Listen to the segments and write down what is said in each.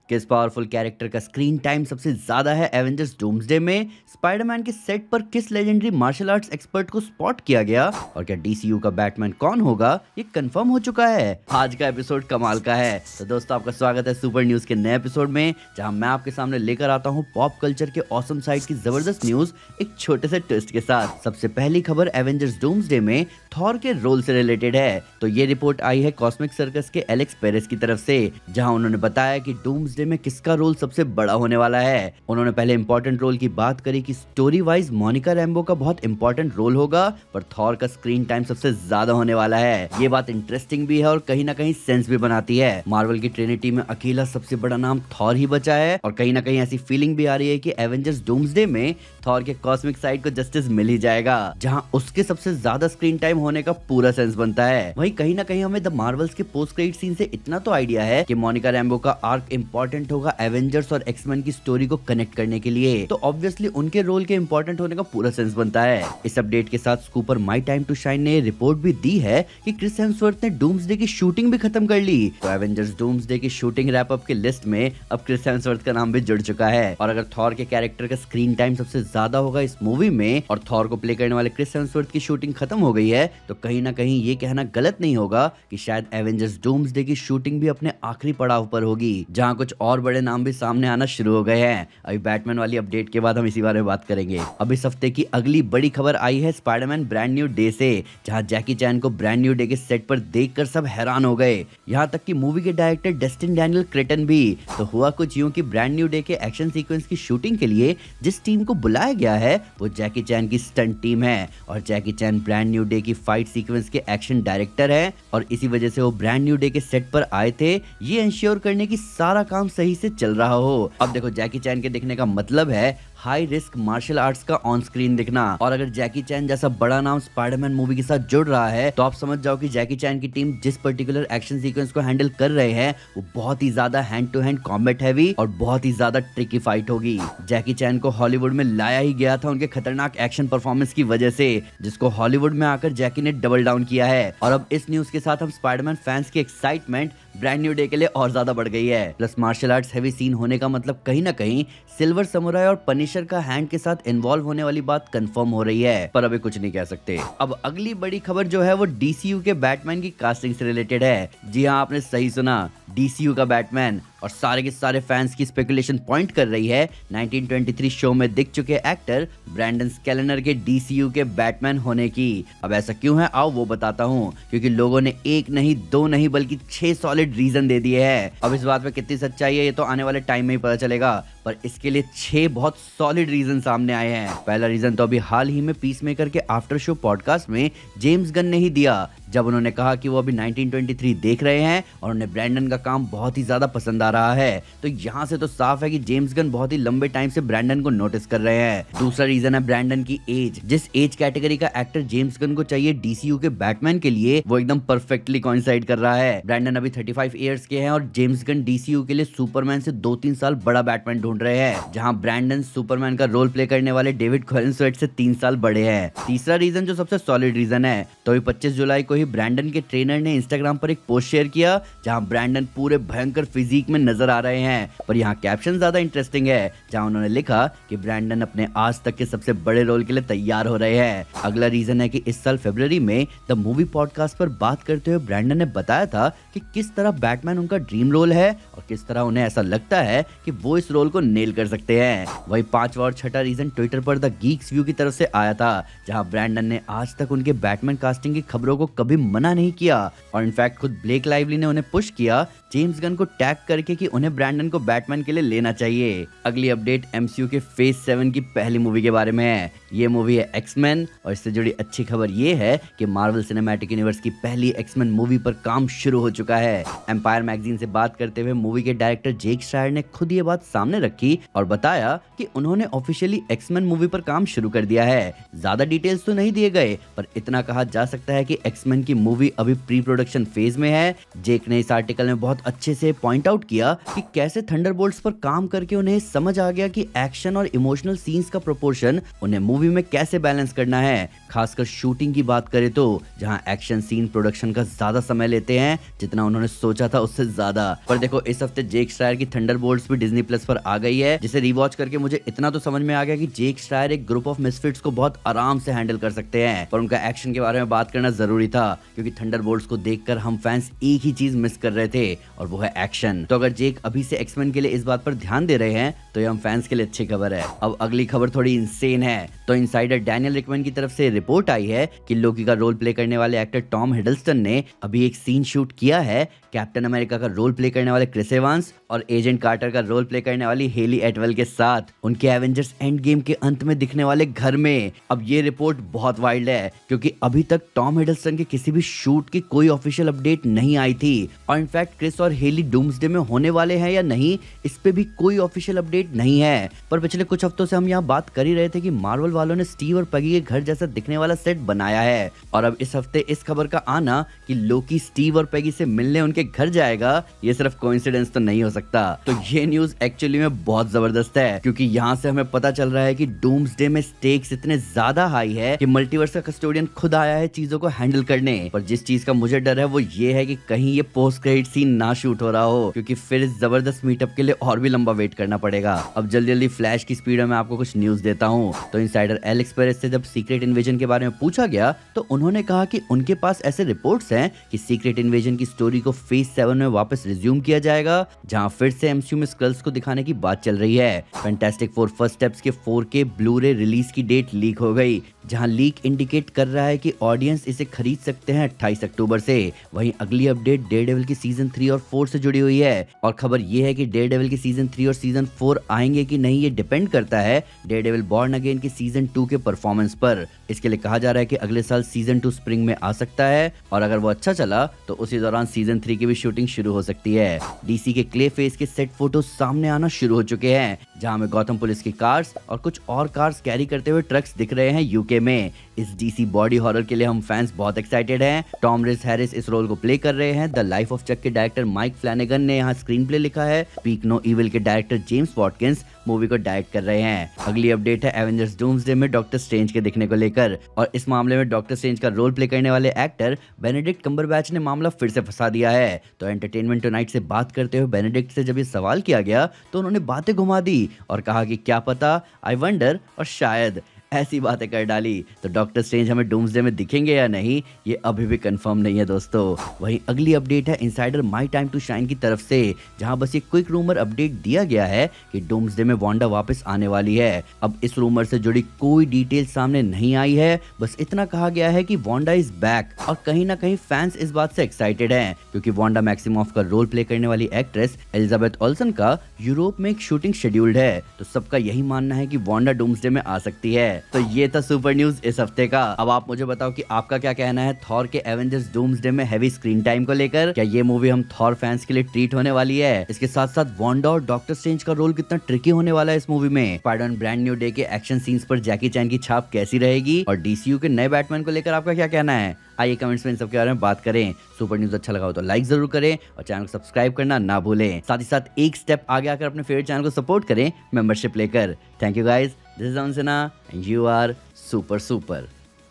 किस powerful character का screen time सबसे ज्यादा है एवेंजर्स डूम्सडे में, स्पाइडरमैन के सेट पर किस लेजेंडरी मार्शल आर्ट्स एक्सपर्ट को स्पॉट किया गया और क्या डीसीयू का बैटमैन कौन होगा ये कंफर्म हो चुका है। आज का एपिसोड कमाल का है। तो दोस्तों आपका स्वागत है सुपर न्यूज के नए एपिसोड में, जहां मैं आपके सामने लेकर आता हूं पॉप कल्चर के ऑसम साइड की जबरदस्त न्यूज एक छोटे से ट्विस्ट के साथ। सबसे पहली खबर एवेंजर्स डूम्सडे में थॉर के रोल से रिलेटेड है। तो ये रिपोर्ट आई है कॉस्मिक सर्कस के एलेक्स पेरेस की तरफ से, जहां उन्होंने बताया कि डूम्सडे में किसका रोल सबसे बड़ा होने वाला है। उन्होंने पहले इंपॉर्टेंट रोल की बात करी कि स्टोरी वाइज मोनिका रैम्बो का बहुत इंपॉर्टेंट रोल होगा, पर थॉर का स्क्रीन टाइम सबसे ज्यादा होने वाला है। ये बात इंटरेस्टिंग भी है और कहीं ना कहीं सेंस भी बनाती है। मार्वल की ट्रिनिटी में अकेला सबसे बड़ा नाम थॉर ही बचा है और कहीं ना कहीं ऐसी फीलिंग भी आ रही है कि एवेंजर्स डूम्सडे में थॉर के कॉस्मिक साइड को जस्टिस मिल ही जाएगा, जहां उसके सबसे ज्यादा स्क्रीन टाइम होने का पूरा सेंस बनता है। वहीं कहीं ना कहीं हमें द मार्वल्स के पोस्ट क्रेडिट सीन से इतना तो आइडिया है कि मोनिका रैम्बो का आर्क इंपॉर्टेंट होगा एवेंजर्स और एक्समैन की स्टोरी को कनेक्ट करने के लिए, तो ऑब्वियसली उनके रोल के इंपॉर्टेंट होने का पूरा सेंस बनता है। इस अपडेट के साथ scooper My Time to Shine ने रिपोर्ट भी दी है कि क्रिस हेम्सवर्थ ने डूम्सडे की शूटिंग भी खत्म कर ली। तो एवेंजर्स डूम्सडे की शूटिंग रैप अप की लिस्ट में अब क्रिस हेम्सवर्थ का नाम भी जुड़ चुका है। और अगर थॉर के कैरेक्टर का स्क्रीन टाइम सबसे ज्यादा होगा इस मूवी में और थॉर को प्ले करने वाले क्रिस हेम्सवर्थ की शूटिंग खत्म हो गई है, तो कहीं ना कहीं ये कहना गलत नहीं होगा कि शायद एवेंजर्स डूम्सडे की शूटिंग भी अपने आखिरी पड़ाव पर होगी, जहां कुछ और बड़े नाम भी सामने आना शुरू हो गए हैं। अभी बैटमैन वाली अपडेट के बाद हम इसी बारे में बात करेंगे। अब इस हफ्ते की अगली बड़ी खबर आई है स्पाइडरमैन ब्रांड न्यू डे से, जहां जैकी चैन को ब्रांड न्यू डे के सेट पर देखकर सब हैरान हो गए, यहां तक कि मूवी के डायरेक्टर डस्टिन डैनियल क्रेटन भी। तो हुआ कुछ यूं कि ब्रांड न्यू डे के एक्शन सीक्वेंस की शूटिंग के लिए जिस टीम को बुलाया गया है वो जैकी चैन की स्टंट टीम है, और जैकी चैन ब्रांड न्यू डे की फाइट सीक्वेंस के एक्शन डायरेक्टर है, और इसी वजह से वो ब्रांड न्यू डे के सेट पर आए थे ये इंश्योर करने की सारा काम सही से चल रहा हो। अब देखो जैकी चैन के दिखने का मतलब है हाई रिस्क मार्शल आर्ट्स का ऑन स्क्रीन दिखना, और अगर जैकी चैन जैसा बड़ा नाम स्पाइडरमैन मूवी के साथ जुड़ रहा है तो आप समझ जाओ कि जैकी चैन की टीम जिस पर्टिकुलर एक्शन सीक्वेंस को हैंडल कर रहे हैं वो बहुत ही ज्यादा hand to hand combat heavy और बहुत ही ज्यादा ट्रिकी फाइट होगी। जैकी चैन को हॉलीवुड में लाया ही गया था उनके खतरनाक एक्शन परफॉर्मेंस की वजह से, जिसको हॉलीवुड में आकर जैकी ने डबल डाउन किया है। और अब इस न्यूज के साथ हम स्पाइडरमैन फैंस की एक्साइटमेंट ब्रांड न्यू डे के लिए और ज्यादा बढ़ गई है। Plus martial arts heavy scene होने का मतलब कहीं ना कहीं सिल्वर समुराई और पनिशर का हैंड के साथ इन्वॉल्व होने वाली बात कंफर्म हो रही है, पर अभी कुछ नहीं कह सकते। अब अगली बड़ी खबर जो है वो डीसीयू के बैटमैन की कास्टिंग से रिलेटेड है। जी हाँ, आपने सही सुना, डीसीयू का बैटमैन। और सारे के सारे फैंस की स्पेकुलेशन पॉइंट कर रही है 1923 शो में दिख चुके एक्टर ब्रैंडन स्केलनर के डीसीयू के बैटमैन होने की। अब ऐसा क्यों है आओ वो बताता हूँ, क्योंकि लोगों ने एक नहीं दो नहीं बल्कि 6 सॉलिड रीजन दे दिए हैं। अब इस बात में कितनी सच्चाई है ये तो आने वाले टाइम में ही पता चलेगा, पर इसके लिए 6 बहुत सॉलिड रीजन सामने आए हैं। पहला रीजन तो अभी हाल ही में पीसमेकर के आफ्टर शो पॉडकास्ट में जेम्स गन ने ही दिया, जब उन्होंने कहा कि वो अभी 1923 देख रहे हैं और उन्हें ब्रैंडन का काम बहुत ही ज्यादा पसंद आ रहा है। तो यहाँ से तो साफ है कि जेम्स गन बहुत ही लंबे टाइम से ब्रैंडन को नोटिस कर रहे हैं। दूसरा रीजन है ब्रैंडन की एज। जिस एज कैटेगरी का एक्टर जेम्स गन को चाहिए डीसीयू के बैटमैन के लिए वो एकदम परफेक्टली कोइंसाइड कर रहा है। ब्रैंडन अभी 35 इयर्स के हैं और जेम्स गन डीसीयू के लिए सुपरमैन से 2-3 साल बड़ा बैटमैन ढूंढ रहे हैं, जहाँ ब्रैंडन सुपरमैन का रोल प्ले करने वाले डेविड कॉलिंसवर्थ से 3 साल बड़े हैं। तीसरा रीजन जो सबसे सॉलिड रीजन है, तो 25 जुलाई को ही ब्रैंडन के ट्रेनर ने इंस्टाग्राम पर एक पोस्ट शेयर किया जहां ब्रैंडन पूरे भयंकर फिजिक में नजर आ रहे हैं, पर यहाँ कैप्शन ज्यादा इंटरेस्टिंग है जहां उन्होंने लिखा कि ब्रैंडन अपने आज तक के सबसे बड़े रोल के लिए तैयार हो रहे हैं। अगला रीजन है कि इस साल फरवरी में द मूवी पॉडकास्ट पर बात करते हुए ब्रैंडन ने बताया था कि किस तरह बैटमैन उनका ड्रीम रोल है और किस तरह उन्हें ऐसा लगता है कि वो इस रोल को नेल कर सकते हैं। वही 5वां और 6ठा रीजन ट्विटर पर द गीक्स व्यू की तरफ से आया था, जहां ब्रैंडन ने आज तक उनके बैटमैन कास्टिंग की खबरों को कभी मना नहीं किया, और इनफैक्ट खुद ब्लेक लाइवली ने उन्हें पुश किया जेम्स गन को टैग करके कि उन्हें ब्रैंडन को बैटमैन के लिए लेना चाहिए। अगली अपडेट एमसीयू के फेज 7 की पहली मूवी के बारे में है। ये मूवी है एक्समैन, और इससे जुड़ी अच्छी खबर ये है कि मार्वल सिनेमैटिक यूनिवर्स की पहली एक्समैन मूवी पर काम शुरू हो चुका है। एम्पायर मैगजीन से बात करते हुए मूवी के डायरेक्टर जेक श्रायर ने खुद ये बात सामने रखी रखी और बताया कि उन्होंने ऑफिशियली एक्समैन मूवी पर काम शुरू कर दिया है। ज्यादा डिटेल्स तो नहीं दिए गए, पर इतना कहा जा सकता है कि एक्समैन की मूवी अभी प्री प्रोडक्शन फेज में है। जेक ने इस आर्टिकल में बहुत अच्छे से पॉइंट आउट किया कि कैसे थंडरबोल्ट्स पर काम करके उन्हें समझ आ गया कि एक्शन और इमोशनल सीन्स का प्रोपोर्शन उन्हें मूवी में कैसे बैलेंस करना है। खासकर शूटिंग की बात करें तो जहां एक्शन सीन प्रोडक्शन का ज्यादा समय लेते हैं जितना उन्होंने सोचा था उससे ज्यादा। पर देखो, इस हफ्ते जेक श्रायर की थंडरबोल्ट्स भी डिज्नी प्लस पर आ गई है, जिसे रिवॉच करके मुझे इतना तो समझ में आ गया कि जेक श्रायर एक ग्रुप ऑफ मिसफिट्स को बहुत आराम से हैंडल कर सकते हैं। पर उनका एक्शन के बारे में बात करना जरूरी था, क्योंकि थंडरबोल्ट्स को देखकर हम फैंस एक ही चीज मिस कर रहे थे, और वो है एक्शन। तो अगर जेक अभी से एक्समैन के लिए इस बात पर ध्यान दे रहे हैं तो ये हम फैंस के लिए अच्छी खबर है। अब अगली खबर थोड़ी इंसेन है। तो इनसाइडर डैनियल रिकमैन की तरफ से रिपोर्ट आई है कि लोकी का रोल प्ले करने वाले एक्टर टॉम हिडलस्टन ने अभी एक सीन शूट किया है कैप्टन अमेरिका का रोल प्ले करने वाले क्रिस एवांस और एजेंट कार्टर का रोल प्ले करने वाली हेली एटवेल के साथ, उनके एवेंजर्स एंड गेम के अंत में दिखने वाले घर में। अब ये रिपोर्ट बहुत वाइल्ड है, क्योंकि अभी तक टॉम हिडलस्टन के किसी भी शूट की कोई ऑफिशियल अपडेट नहीं आई थी, और इनफैक्ट क्रिस और हेली डूम्सडे में होने वाले हैं या नहीं, इस पे भी कोई ऑफिशियल अपडेट नहीं है। पर पिछले कुछ हफ्तों से हम यहाँ बात कर ही रहे थे कि मार्वल वालों ने स्टीव और पगी के घर जैसा दिखने वाला सेट बनाया है, और अब इस हफ्ते इस खबर का आना कि लोकी स्टीव और पेगी से मिलने उनके घर जाएगा, ये सिर्फ कोइंसिडेंस तो नहीं हो सकता। तो ये न्यूज एक्चुअली में बहुत जबरदस्त है, क्योंकि यहाँ से हमें पता चल रहा है कि डूम्सडे में स्टेक्स इतने ज्यादा हाई है कि मल्टीवर्स का कस्टोडियन खुद आया है चीजों को हैंडल करने। पर जिस चीज का मुझे डर है वो ये है कि कहीं ये पोस्ट क्रेडिट सीन ना शूट हो रहा हो, क्योंकि फिर इस जबरदस्त मीटअप के लिए और भी लंबा वेट करना पड़ेगा। अब जल्दी जल्दी फ्लैश की स्पीड में आपको कुछ न्यूज देता हूँ। तो इनसाइडर एलेक्स पेरेस से जब सीक्रेट इन्वेजन के बारे में पूछा गया तो उन्होंने कहा कि उनके पास ऐसे रिपोर्ट्स हैं कि सीक्रेट इन्वेजन की स्टोरी को फेज 7 में वापस रिज्यूम किया जाएगा, जहां फिर से एमसीयू में स्कल्स को दिखाने की बात चल रही है। फैंटास्टिक फोर फर्स्ट स्टेप्स के 4K ब्लू-रे रिलीज की डेट लीक हो गई, जहां लीक इंडिकेट कर रहा है कि ऑडियंस इसे खरीद सकते हैं 28 अक्टूबर से। वहीं अगली अपडेट डेयरडेविल की सीजन 3 और 4 से जुड़ी हुई है, और खबर यह है कि डेयरडेविल की सीजन 3 और सीजन 4 आएंगे कि नहीं ये डिपेंड करता है डेयरडेविल बॉर्न अगेन की सीजन 2 के परफॉर्मेंस पर। इसके लिए कहा जा रहा है कि अगले साल सीजन 2 स्प्रिंग में आ सकता है, और अगर वो अच्छा चला तो उसी दौरान सीजन 3 की भी शूटिंग शुरू हो सकती है। डीसी के क्ले फेस के सेट फोटो सामने आना शुरू हो चुके हैं, जहां हमें गौतम पुलिस की कार्स और कुछ और कार्स कैरी करते हुए ट्रक्स दिख रहे हैं यूके में। इस डीसी बॉडी हॉरर के लिए हम फैंस बहुत एक्साइटेड हैं। टॉम रिस हैरिस इस रोल को प्ले कर रहे हैं। द लाइफ ऑफ चक के डायरेक्टर माइक फ्लैनेगन ने यहाँ स्क्रीन प्ले लिखा है। स्पीक नो इविल के डायरेक्टर जेम्स वॉटकिंस मूवी को डायरेक्ट कर रहे हैं। अगली अपडेट है एवेंजर्स डूम्सडे में डॉक्टर स्ट्रेंज के दिखने को लेकर, और इस मामले में डॉक्टर स्ट्रेंज का रोल प्ले करने वाले एक्टर बेनेडिक्ट कम्बरबैच ने मामला फिर से फंसा दिया है। तो एंटरटेनमेंट टुनाइट से बात करते हुए बेनेडिक्ट से जब ये सवाल किया गया तो उन्होंने बातें घुमा दी और कहा कि क्या पता, आई वंडर और शायद ऐसी बातें कर डाली। तो डॉक्टर स्ट्रेंज हमें डूम्सडे में दिखेंगे या नहीं ये अभी भी कंफर्म नहीं है दोस्तों। वहीं अगली अपडेट है insider My Time to Shine की तरफ से, जहां बस ये क्विक रूमर अपडेट दिया गया है कि डूम्सडे में वांडा वापस आने वाली है। अब इस रूमर से जुड़ी कोई डिटेल सामने नहीं आई है, बस इतना कहा गया है कि वांडा इज बैक, और कहीं ना कहीं फैंस इस बात से एक्साइटेड हैं, क्योंकि वांडा मैक्सिमॉफ का रोल प्ले करने वाली एक्ट्रेस एलिजाबेथ ओल्सन का यूरोप में एक शूटिंग शेड्यूल्ड है। तो सबका यही मानना है कि वांडा डूम्सडे में आ सकती है। तो ये था सुपर न्यूज इस हफ्ते का। अब आप मुझे बताओ कि आपका क्या कहना है थॉर के एवेंजर्स डूम्सडे में हैवी स्क्रीन टाइम को लेकर। क्या ये मूवी हम थॉर फैंस के लिए ट्रीट होने वाली है? इसके साथ साथ वांडा और डॉक्टर स्ट्रेंज का रोल कितना ट्रिकी होने वाला है इस मूवी में? स्पाइडरमैन ब्रांड न्यू डे के एक्शन सीन्स पर जैकी चैन की छाप कैसी रहेगी? और डीसीयू के नए बैटमैन को लेकर आपका क्या कहना है? आइए कमेंट्स में इन सब के बारे में बात करें। सुपर न्यूज अच्छा लगा हो तो लाइक जरूर करें और चैनल को सब्सक्राइब करना ना भूलें। साथ ही साथ एक स्टेप आगे आकर अपने फेवरेट चैनल को सपोर्ट करें मेंबरशिप लेकर। Thank you guys, this is Anjana and you are super super.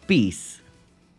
Piece.